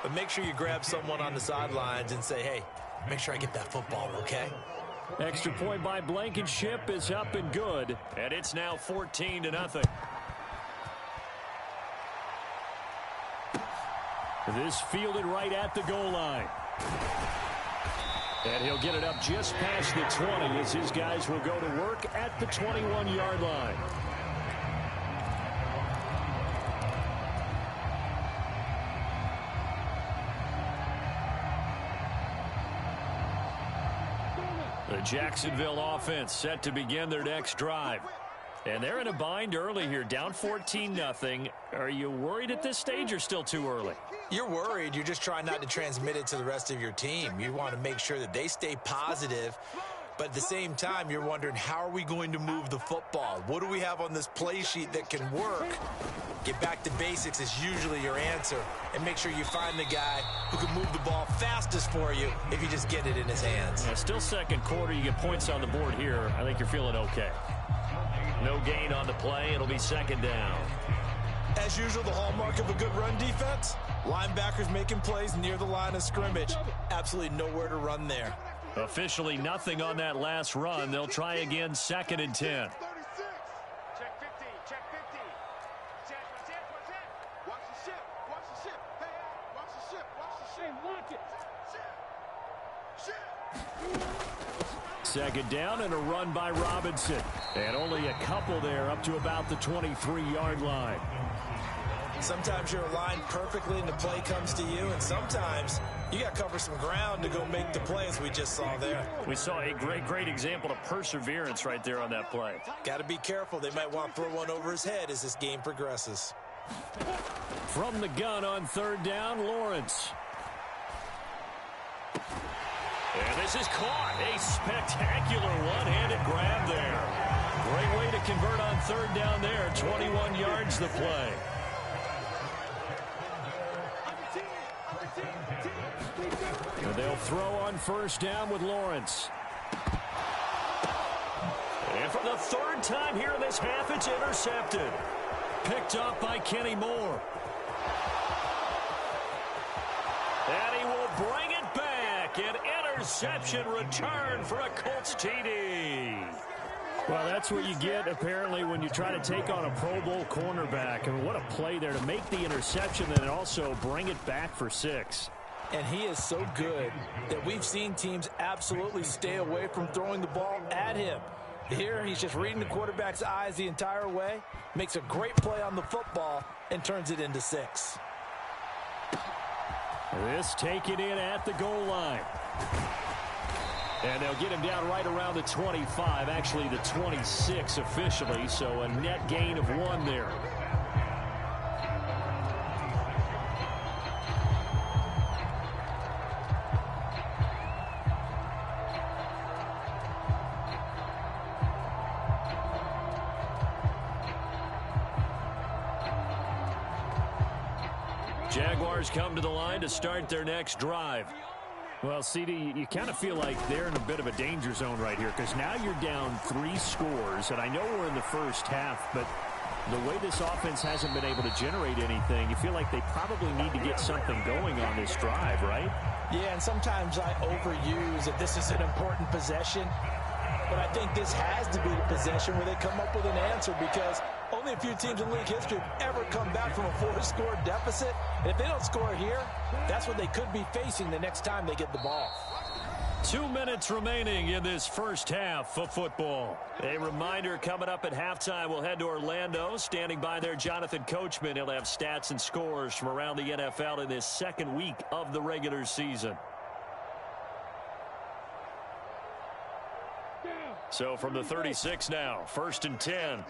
But make sure you grab someone on the sidelines and say, hey, make sure I get that football, okay? Extra point by Blankenship is up and good. And it's now 14-0. This fielded right at the goal line. And he'll get it up just past the 20 as his guys will go to work at the 21-yard line. The Jacksonville offense set to begin their next drive. And they're in a bind early here, down 14-0. Are you worried at this stage or still too early? You're worried. You're just trying not to transmit it to the rest of your team. You want to make sure that they stay positive. But at the same time, you're wondering, how are we going to move the football? What do we have on this play sheet that can work? Get back to basics is usually your answer. And make sure you find the guy who can move the ball fastest for you if you just get it in his hands. Yeah, still second quarter. You get points on the board here. I think you're feeling okay. No gain on the play. It'll be second down. As usual, the hallmark of a good run defense, linebackers making plays near the line of scrimmage. Absolutely nowhere to run there. Officially nothing on that last run. They'll try again, 2nd and 10. Check 50, check 50. Watch the ship, watch the ship. Hey, watch the ship, watch the ship. Watch it. Second down and a run by Robinson. And only a couple there up to about the 23-yard line. Sometimes you're aligned perfectly and the play comes to you, and sometimes you got to cover some ground to go make the play, as we just saw there. We saw a great example of perseverance right there on that play. Got to be careful. They might want to throw one over his head as this game progresses. From the gun on 3rd down, Lawrence. And this is caught. A spectacular one-handed grab there. Great way to convert on 3rd down there. 21 yards the play. And they'll throw on 1st down with Lawrence. And for the 3rd time here in this half, it's intercepted. Picked up by Kenny Moore. And he will bring it back. An interception return for a Colts TD. Well, that's what you get, apparently, when you try to take on a Pro Bowl cornerback. I mean, what a play there to make the interception and also bring it back for 6. And he is so good that we've seen teams absolutely stay away from throwing the ball at him. Here, he's just reading the quarterback's eyes the entire way, makes a great play on the football, and turns it into 6. This taken in at the goal line. And they'll get him down right around the 25, actually the 26 officially, so a net gain of 1 there. Jaguars come to the line to start their next drive. Well, CD, you kind of feel like they're in a bit of a danger zone right here because now you're down 3 scores, and I know we're in the first half, but the way this offense hasn't been able to generate anything, you feel like they probably need to get something going on this drive, right? Yeah, and sometimes I overuse that this is an important possession, but I think this has to be the possession where they come up with an answer because only a few teams in league history have ever come back from a 4-score deficit. And if they don't score here, that's what they could be facing the next time they get the ball. 2 minutes remaining in this first half of football. A reminder coming up at halftime, we'll head to Orlando. Standing by there, Jonathan Coachman. He'll have stats and scores from around the NFL in this second week of the regular season. So from the 36 now, 1st and 10.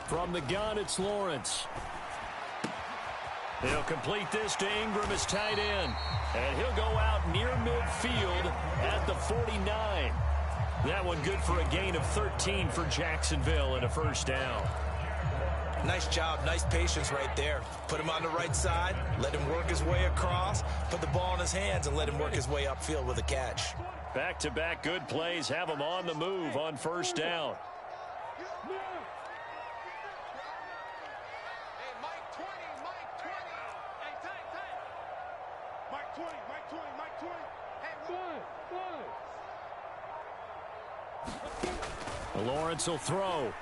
From the gun, it's Lawrence. He'll complete this to Ingram as tight end. And he'll go out near midfield at the 49. That one good for a gain of 13 for Jacksonville and a 1st down. Nice job, nice patience right there. Put him on the right side, let him work his way across, put the ball in his hands, and let him work his way upfield with a catch. Back-to-back good plays have him on the move on first down. Lawrence will throw.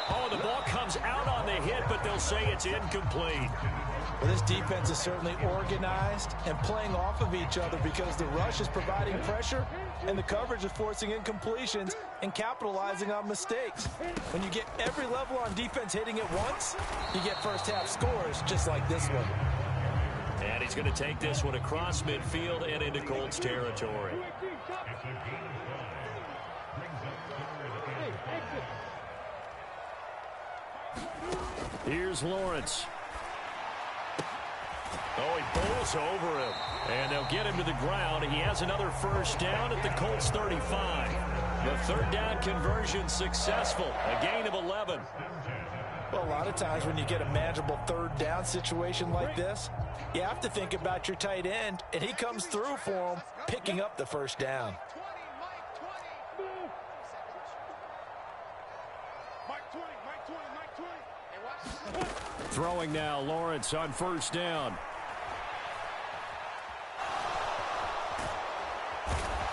Oh, the ball comes out on the hit, but they'll say it's incomplete. Well, this defense is certainly organized and playing off of each other because the rush is providing pressure and the coverage is forcing incompletions and capitalizing on mistakes. When you get every level on defense hitting at once, you get first half scores just like this one. And he's going to take this one across midfield and into Colts territory. Here's Lawrence. Oh, he bowls over him. And they'll get him to the ground. He has another first down at the Colts 35. The third down conversion successful. A gain of 11. Well, a lot of times when you get a manageable third down situation like this, you have to think about your tight end, and he comes through for him, picking up the first down. Throwing now, Lawrence on first down.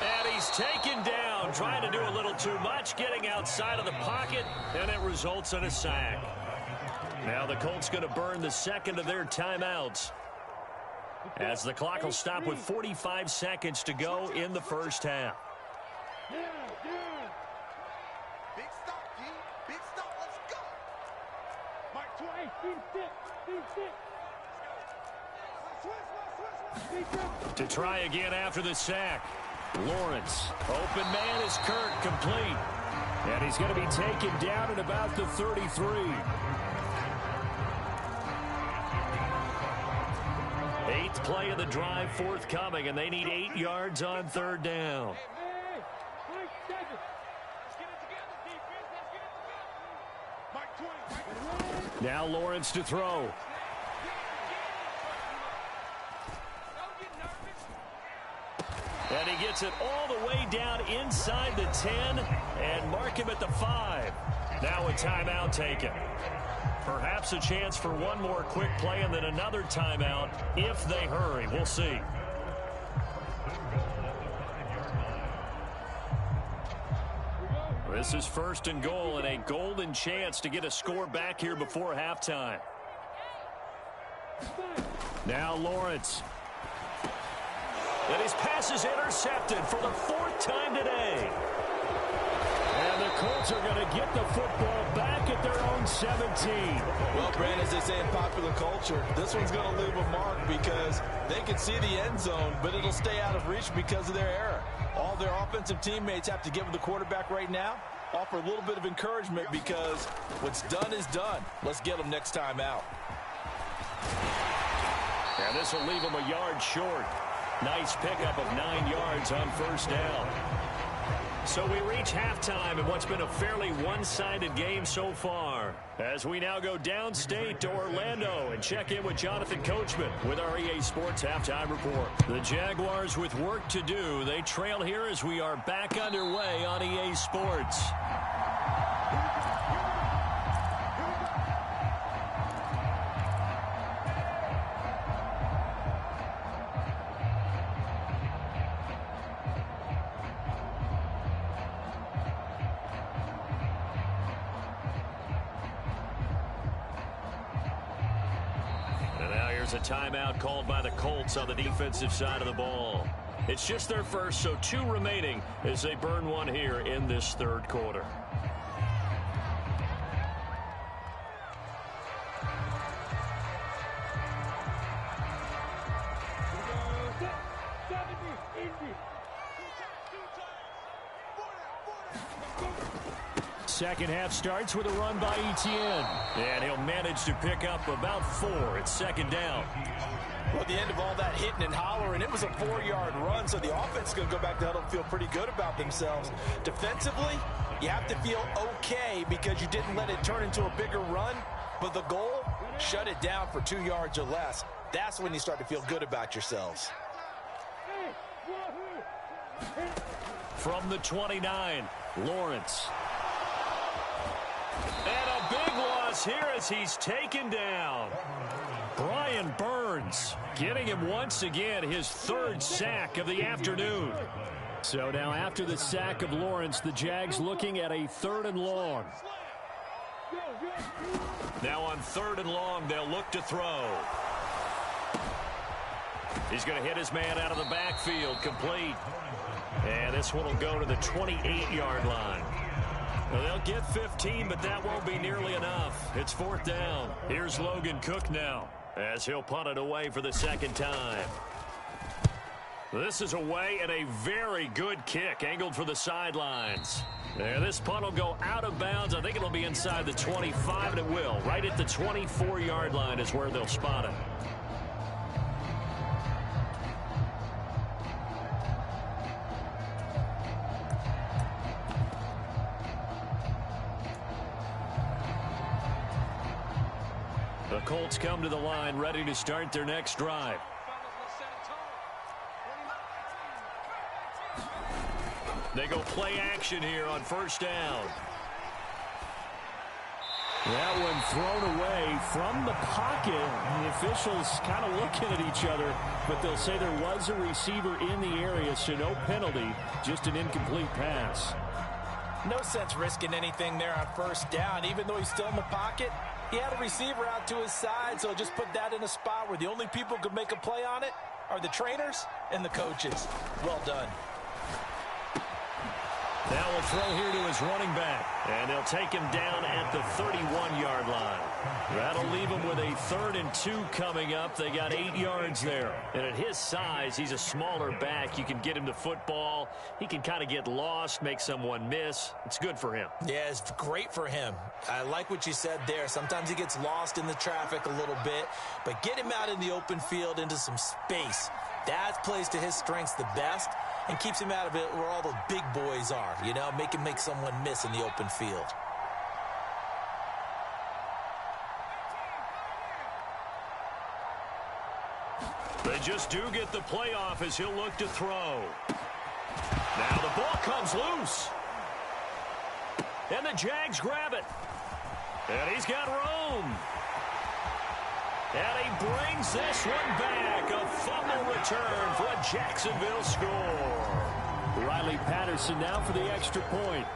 And he's taken down, trying to do a little too much, getting outside of the pocket, and it results in a sack. Now the Colts going to burn the second of their timeouts, as the clock will stop with 45 seconds to go in the first half. Big stop, G. Big stop. Let's go. Mike 20. To try again after the sack. Lawrence. Open man is Kirk, complete. And he's going to be taken down at about the 33. Eighth play of the drive forthcoming, and they need 8 yards on third down. Now Lawrence to throw. And he gets it all the way down inside the 10 and mark him at the 5. Now a timeout taken. Perhaps a chance for one more quick play and then another timeout if they hurry. We'll see. This is first and goal and a golden chance to get a score back here before halftime. Now Lawrence. And his pass is intercepted for the 4th time today. And the Colts are going to get the football back at their own 17. Well, Brand, as they say in popular culture, this one's going to leave a mark because they can see the end zone, but it'll stay out of reach because of their error. All their offensive teammates have to give the quarterback right now, offer a little bit of encouragement because what's done is done. Let's get them next time out. And this will leave them a yard short. Nice pickup of 9 yards on first down. So we reach halftime in what's been a fairly one-sided game so far, as we now go downstate to Orlando and check in with Jonathan Coachman with our EA Sports Halftime Report. The Jaguars with work to do. They trail here as we are back underway on EA Sports. A timeout called by the Colts on the defensive side of the ball. It's just their first, so 2 remaining as they burn one here in this third quarter. second half starts with a run by Etienne. And he'll manage to pick up about 4 at second down. Well, at the end of all that hitting and hollering, it was a 4-yard run, so the offense is going to go back to huddle and feel pretty good about themselves. Defensively, you have to feel okay because you didn't let it turn into a bigger run, but the goal, shut it down for 2 yards or less. That's when you start to feel good about yourselves. From the 29, Lawrence. And a big loss here as he's taken down. Brian Burns getting him once again his 3rd sack of the afternoon. So now after the sack of Lawrence, the Jags looking at a 3rd and long. Now on 3rd and long, they'll look to throw. He's going to hit his man out of the backfield, complete. And this one will go to the 28-yard line. Well, they'll get 15, but that won't be nearly enough. It's 4th down. Here's Logan Cook now as he'll punt it away for the 2nd time. This is away and a very good kick angled for the sidelines. There, this punt will go out of bounds. I think it'll be inside the 25, and it will. Right at the 24-yard line is where they'll spot it. The Colts come to the line, ready to start their next drive. They go play action here on 1st down. That one thrown away from the pocket. The officials kind of looking at each other, but they'll say there was a receiver in the area, so no penalty, just an incomplete pass. No sense risking anything there on 1st down, even though he's still in the pocket. He had a receiver out to his side, so just put that in a spot where the only people who could make a play on it are the trainers and the coaches. Well done. Now we'll throw here to his running back, and they'll take him down at the 31-yard line. That'll leave him with a 3rd and 2 coming up. They got 8 yards there. And at his size, he's a smaller back. You can get him to football. He can kind of get lost, make someone miss. It's good for him. Yeah, it's great for him. I like what you said there. Sometimes he gets lost in the traffic a little bit, but get him out in the open field into some space. That plays to his strengths the best and keeps him out of it where all the big boys are, you know, make him make someone miss in the open field. They just do get the playoff as he'll look to throw. Now the ball comes loose. And the Jags grab it. And he's got room. And he brings this one back. A fumble return for a Jacksonville score. Riley Patterson now for the extra point.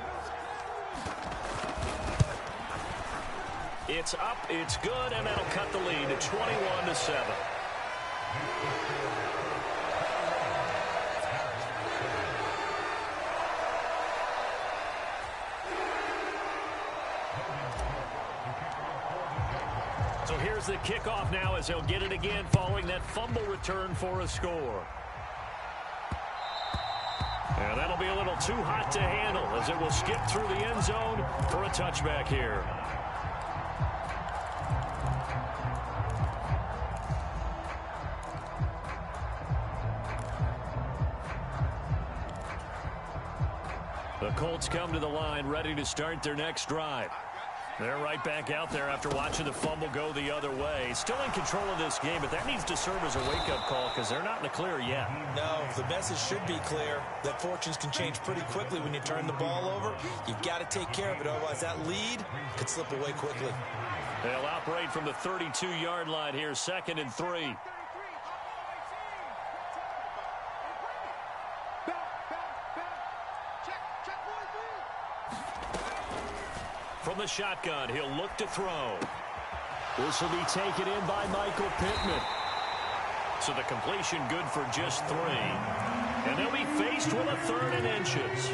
It's up, it's good, and that'll cut the lead to 21-7. So here's the kickoff now as they'll get it again following that fumble return for a score. And that'll be a little too hot to handle as it will skip through the end zone for a touchback here. The Colts come to the line ready to start their next drive. They're right back out there after watching the fumble go the other way. Still in control of this game, but that needs to serve as a wake-up call because they're not in the clear yet. No, the message should be clear that fortunes can change pretty quickly when you turn the ball over. You've got to take care of it, otherwise that lead could slip away quickly. They'll operate from the 32-yard line here, 2nd and 3. From the shotgun, he'll look to throw. This will be taken in by Michael Pittman. So the completion good for just 3. And they'll be faced with a 3rd and inches.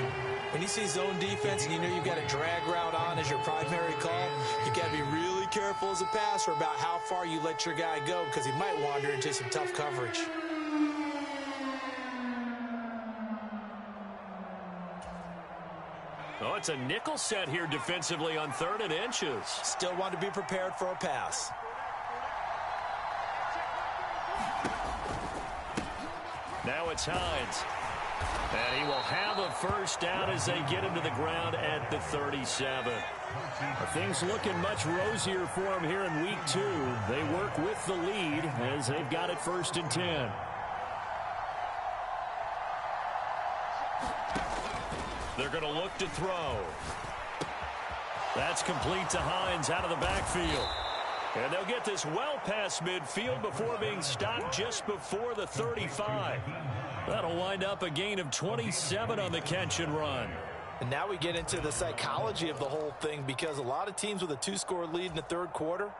When you see zone defense and you know you've got a drag route on as your primary call, you've got to be really careful as a passer about how far you let your guy go because he might wander into some tough coverage. It's a nickel set here defensively on 3rd and inches. Still want to be prepared for a pass. Now it's Hines. And he will have a first down as they get him to the ground at the 37. Things looking much rosier for him here in week 2. They work with the lead as they've got it 1st and 10. They're going to look to throw. That's complete to Hines out of the backfield. And they'll get this well past midfield before being stopped just before the 35. That'll wind up a gain of 27 on the catch and run. And now we get into the psychology of the whole thing, because a lot of teams with a 2-score lead in the 3rd quarter,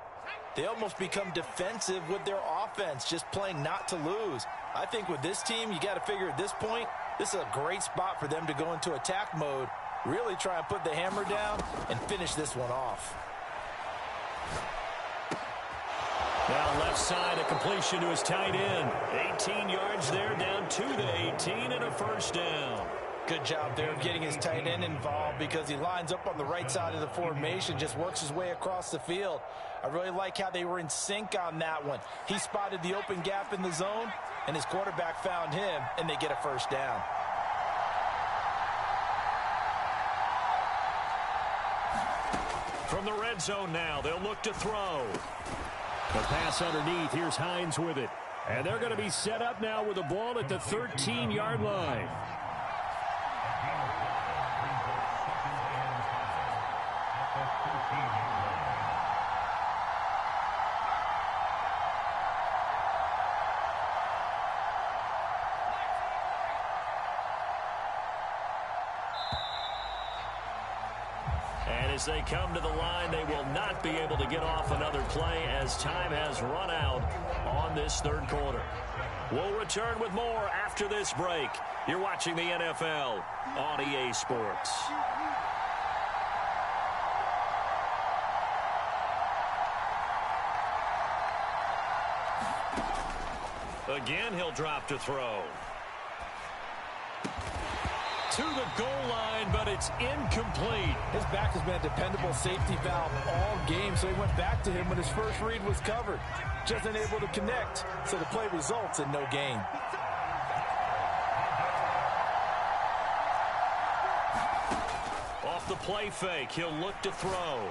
they almost become defensive with their offense, just playing not to lose. I think with this team, you got to figure at this point, this is a great spot for them to go into attack mode, really try and put the hammer down and finish this one off. Now left side, a completion to his tight end. 18 yards there, down to the 18 and a first down. Good job there of getting his tight end involved, because he lines up on the right side of the formation, just works his way across the field. I really like how they were in sync on that one. He spotted the open gap in the zone, and his quarterback found him, and they get a first down. From the red zone now, they'll look to throw. The pass underneath. Here's Hines with it. And they're going to be set up now with the ball at the 13-yard line. As they come to the line, they will not be able to get off another play as time has run out on this 3rd quarter. We'll return with more after this break. You're watching the NFL on EA Sports. Again, he'll drop to throw. To the goal line, but it's incomplete. His back has been a dependable safety valve all game, so he went back to him when his first read was covered. Just unable to connect, so the play results in no gain. Off the play fake, he'll look to throw.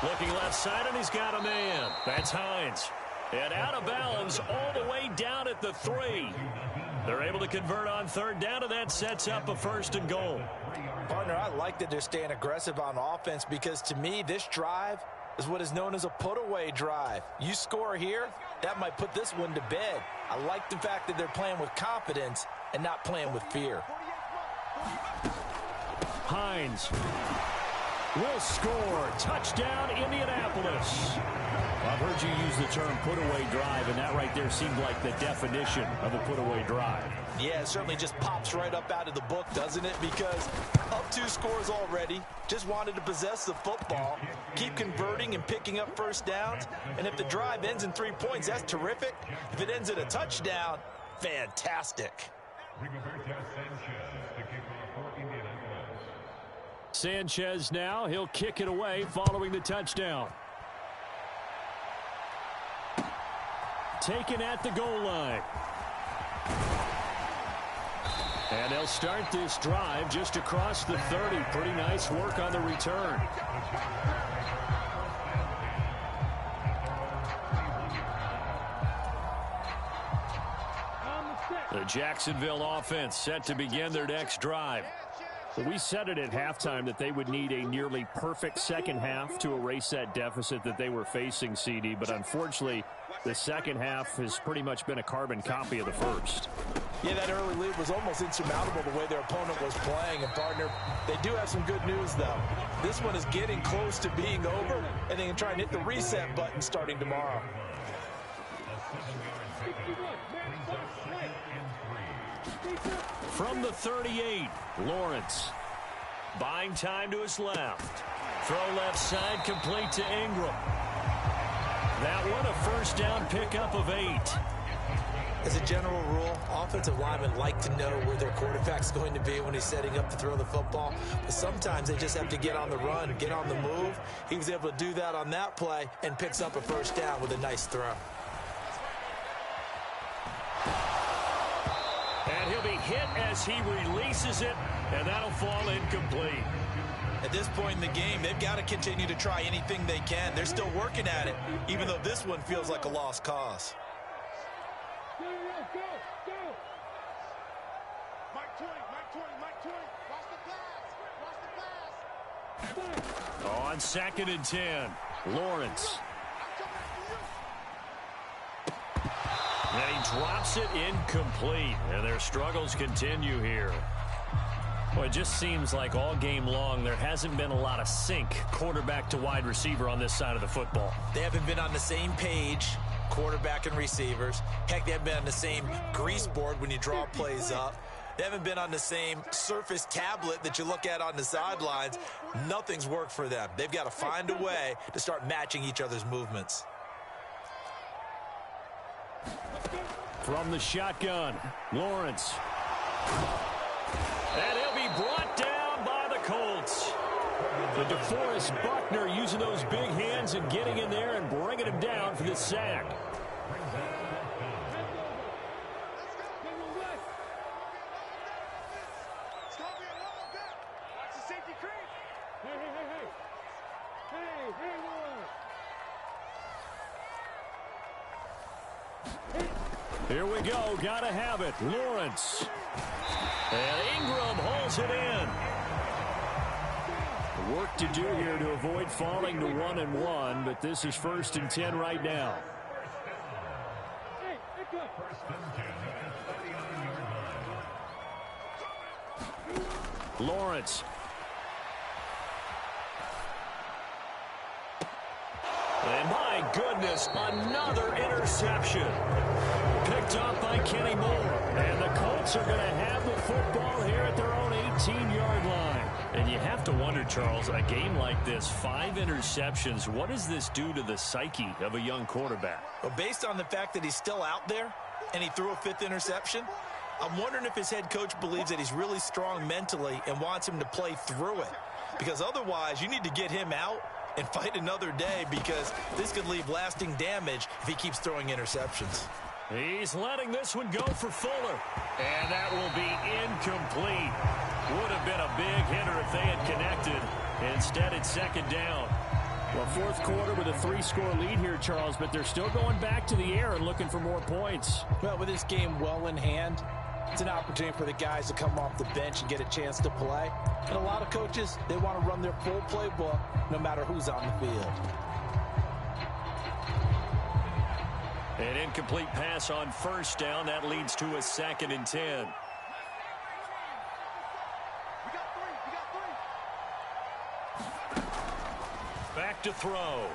Looking left side, and he's got a man. That's Hines. And out of bounds all the way down at the 3. They're able to convert on 3rd down, and that sets up a 1st and goal. Partner, I like that they're staying aggressive on offense, because to me, this drive is what is known as a put-away drive. You score here, that might put this one to bed. I like the fact that they're playing with confidence and not playing with fear. Hines will score. Touchdown, Indianapolis. I've heard you use the term put-away drive, and that right there seemed like the definition of a put-away drive. Yeah, it certainly just pops right up out of the book, doesn't it? Because up 2 scores already, just wanted to possess the football, keep converting and picking up first downs, and if the drive ends in 3 points, that's terrific. If it ends in a touchdown, fantastic. Sanchez now, he'll kick it away following the touchdown. Taken at the goal line. And they'll start this drive just across the 30. Pretty nice work on the return. The Jacksonville offense set to begin their next drive. We said it at halftime that they would need a nearly perfect second half to erase that deficit that they were facing, CD. But unfortunately, the second half has pretty much been a carbon copy of the first. Yeah, that early lead was almost insurmountable the way their opponent was playing. And, partner, they do have some good news, though. This one is getting close to being over, and they can try and hit the reset button starting tomorrow. From the 38, Lawrence. Buying time to his left. Throw left side, complete to Ingram. That one, a first down pickup of 8. As a general rule, offensive linemen like to know where their quarterback's going to be when he's setting up to throw the football. But sometimes they just have to get on the run, get on the move. He was able to do that on that play and picks up a first down with a nice throw. And he'll be hit as he releases it, and that'll fall incomplete. At this point in the game, they've got to continue to try anything they can. They're still working at it, even though this one feels like a lost cause. On 2nd and 10, Lawrence. And he drops it incomplete, and their struggles continue here. Well, it just seems like all game long there hasn't been a lot of sync quarterback to wide receiver on this side of the football. They haven't been on the same page, quarterback and receivers. Heck, they haven't been on the same grease board when you draw plays up. They haven't been on the same surface tablet that you look at on the sidelines. Nothing's worked for them. They've got to find a way to start matching each other's movements. From the shotgun, Lawrence. And he'll be brought down by the Colts. The DeForest Buckner using those big hands and getting in there and bringing him down for the sack. Here we go. Gotta have it. Lawrence. And Ingram holds it in. Work to do here to avoid falling to 1-1, but this is 1st and 10 right now. Lawrence. And my goodness, another interception. Picked up by Kenny Moore. And the Colts are going to have the football here at their own 18-yard line. And you have to wonder, Charles, in a game like this, 5 interceptions, what does this do to the psyche of a young quarterback? Well, based on the fact that he's still out there and he threw a 5th interception, I'm wondering if his head coach believes that he's really strong mentally and wants him to play through it. Because otherwise, you need to get him out and fight another day, because this could leave lasting damage if he keeps throwing interceptions. He's letting this one go for Fuller. And that will be incomplete. Would have been a big hitter if they had connected. Instead, it's 2nd down. Well, 4th quarter with a 3-score lead here, Charles, but they're still going back to the air and looking for more points. Well, with this game well in hand, it's an opportunity for the guys to come off the bench and get a chance to play. And a lot of coaches, they want to run their full playbook no matter who's on the field. An incomplete pass on 1st down. That leads to a 2nd and 10. Back to throw.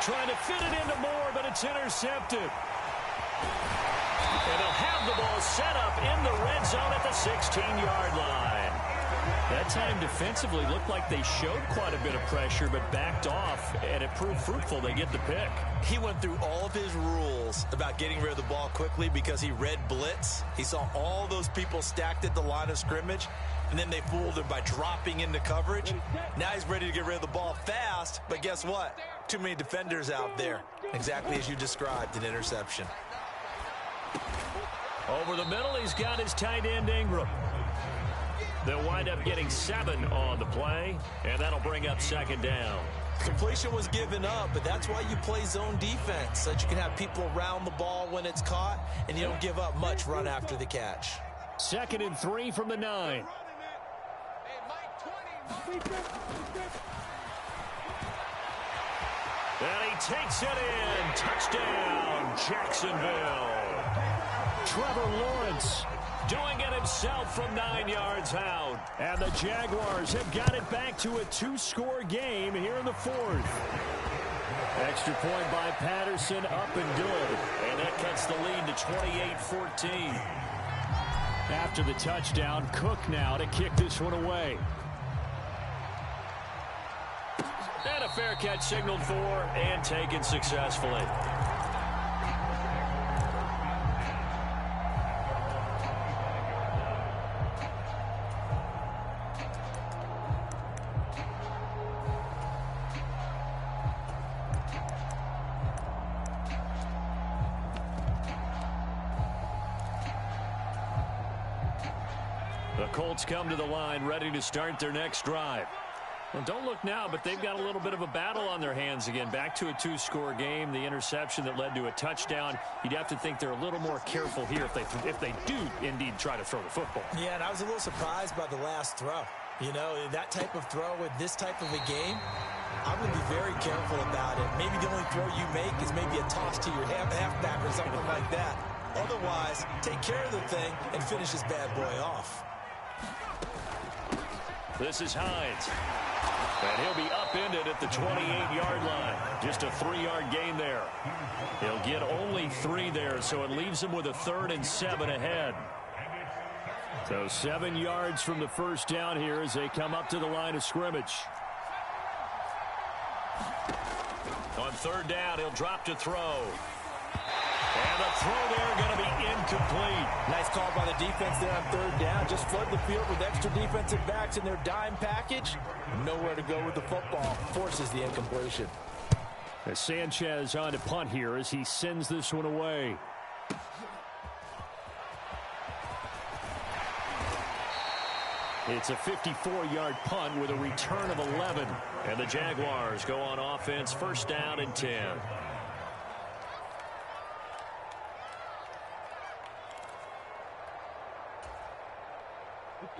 Trying to fit it into Moore, but it's intercepted. And they'll have the ball set up in the red zone at the 16-yard line. That time defensively looked like they showed quite a bit of pressure, but backed off, and it proved fruitful. They get the pick. He went through all of his rules about getting rid of the ball quickly because he read blitz. He saw all those people stacked at the line of scrimmage, and then they fooled him by dropping into coverage. Now he's ready to get rid of the ball fast, but guess what? Too many defenders out there. Exactly as you described, an interception. Over the middle, he's got his tight end, Ingram. They'll wind up getting 7 on the play, and that'll bring up 2nd down. Completion was given up, but that's why you play zone defense, so that you can have people around the ball when it's caught, and you don't give up much run after the catch. 2nd and 3 from the 9. And he takes it in. Touchdown, Jacksonville. Trevor Lawrence doing it himself from 9 yards out. And the Jaguars have got it back to a 2-score game here in the 4th. Extra point by Patterson, up and good. And that cuts the lead to 28-14. After the touchdown, Cook now to kick this one away. And a fair catch signaled for and taken successfully. The Colts come to the line ready to start their next drive. Well, don't look now, but they've got a little bit of a battle on their hands again. Back to a two-score game. The interception that led to a touchdown. You'd have to think they're a little more careful here if they do indeed try to throw the football. Yeah, and I was a little surprised by the last throw. You know, that type of throw in this type of a game, I'm going to be very careful about it. Maybe the only throw you make is maybe a toss to your halfback or something like that. Otherwise, take care of the thing and finish this bad boy off. This is Hines. And he'll be upended at the 28-yard line. Just a 3-yard gain there. He'll get only 3 there, so it leaves him with a 3rd and 7 ahead. So 7 yards from the first down here as they come up to the line of scrimmage. On 3rd down, he'll drop to throw. And the throw there going to be incomplete. Nice call by the defense there on 3rd down. Just flood the field with extra defensive backs in their dime package. Nowhere to go with the football. Forces the incompletion. As Sanchez on to punt here as he sends this one away. It's a 54-yard punt with a return of 11. And the Jaguars go on offense, 1st down and 10.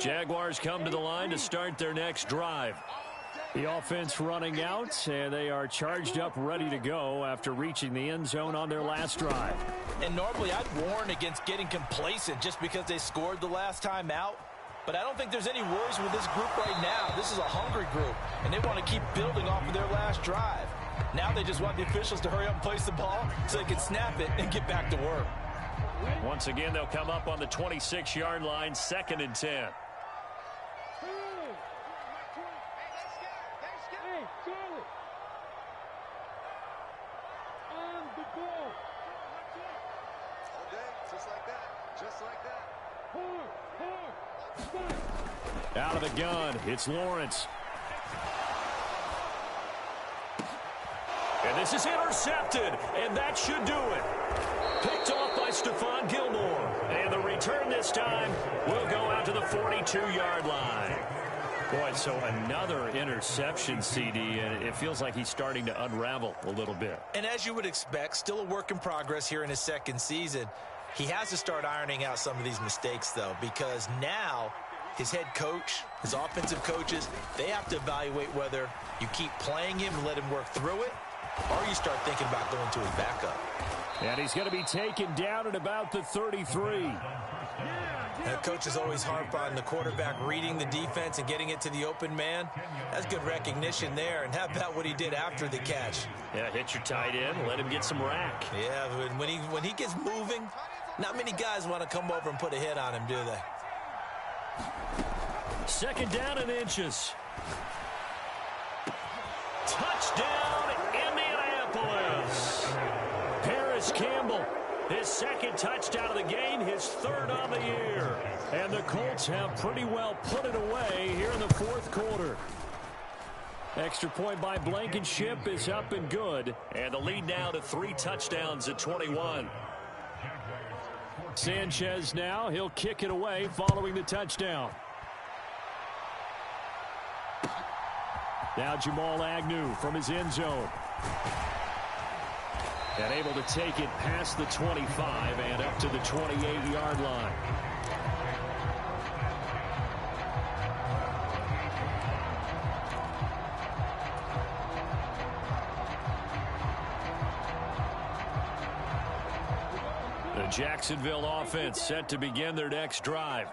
Jaguars come to the line to start their next drive. The offense running out, and they are charged up, ready to go after reaching the end zone on their last drive. And normally I'd warn against getting complacent just because they scored the last time out. But I don't think there's any worries with this group right now. This is a hungry group, and they want to keep building off of their last drive. Now they just want the officials to hurry up and place the ball so they can snap it and get back to work. Once again, they'll come up on the 26-yard line, 2nd and 10. Out of the gun, it's Lawrence. And this is intercepted, and that should do it. Picked off by Stephon Gilmore. And the return this time will go out to the 42-yard line. Boy, so another interception, CD, and it feels like he's starting to unravel a little bit. And as you would expect, still a work in progress here in his 2nd season. He has to start ironing out some of these mistakes, though, because now his head coach, his offensive coaches, they have to evaluate whether you keep playing him and let him work through it, or you start thinking about going to his backup. And he's going to be taken down at about the 33. And coaches always harp on the quarterback reading the defense and getting it to the open man. That's good recognition there. And how about what he did after the catch? Yeah, hit your tight end, let him get some rack. Yeah, when he gets moving, not many guys want to come over and put a hit on him, do they? 2nd down and inches. Touchdown, Indianapolis. Paris Campbell, his 2nd touchdown of the game, his 3rd on the year. And the Colts have pretty well put it away here in the 4th quarter. Extra point by Blankenship is up and good. And the lead now to 3 touchdowns at 21. Sanchez now, he'll kick it away following the touchdown. Now Jamal Agnew from his end zone. And able to take it past the 25 and up to the 28-yard line. The Jacksonville offense set to begin their next drive.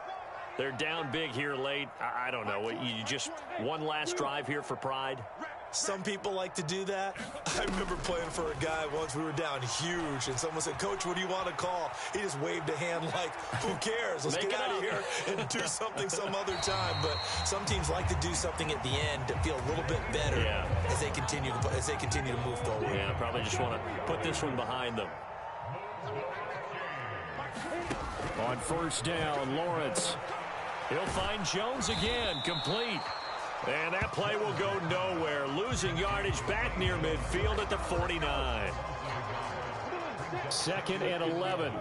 They're down big here late. I don't know. You just one last drive here for pride? Some people like to do that. I remember playing for a guy once. We were down huge, and someone said, "Coach, what do you want to call?" He just waved a hand like, who cares? Let's get out of here and do something some other time. But some teams like to do something at the end to feel a little bit better as they continue to move forward. Yeah, probably just want to put this one behind them. On 1st down, Lawrence. He'll find Jones again, complete. And that play will go nowhere. Losing yardage back near midfield at the 49. 2nd and 11.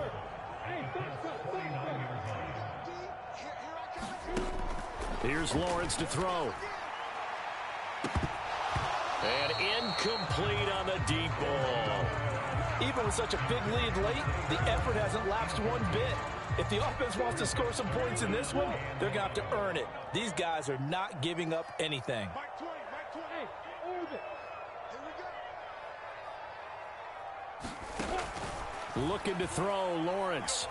Here's Lawrence to throw. And incomplete on the deep ball. Even with such a big lead late, the effort hasn't lapsed one bit. If the offense wants to score some points in this one, they're going to have to earn it. These guys are not giving up anything. Mike 20, Mike 20. Hey, hold it. Here we go. Looking to throw, Lawrence.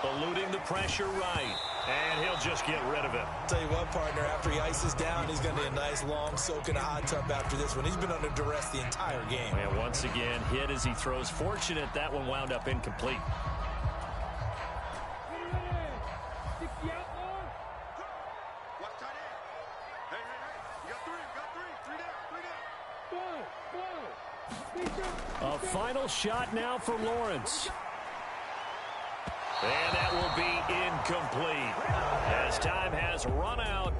Eluding the pressure right. And he'll just get rid of it. Tell you what, partner, after he ices down, he's going to need a nice long soak in a hot tub after this one. He's been under duress the entire game. And once again, hit as he throws. Fortunate that one wound up incomplete. Watch tight end. Hey, hey, hey. You got three. Three down. A final shot now for Lawrence. And that will be incomplete as time has run out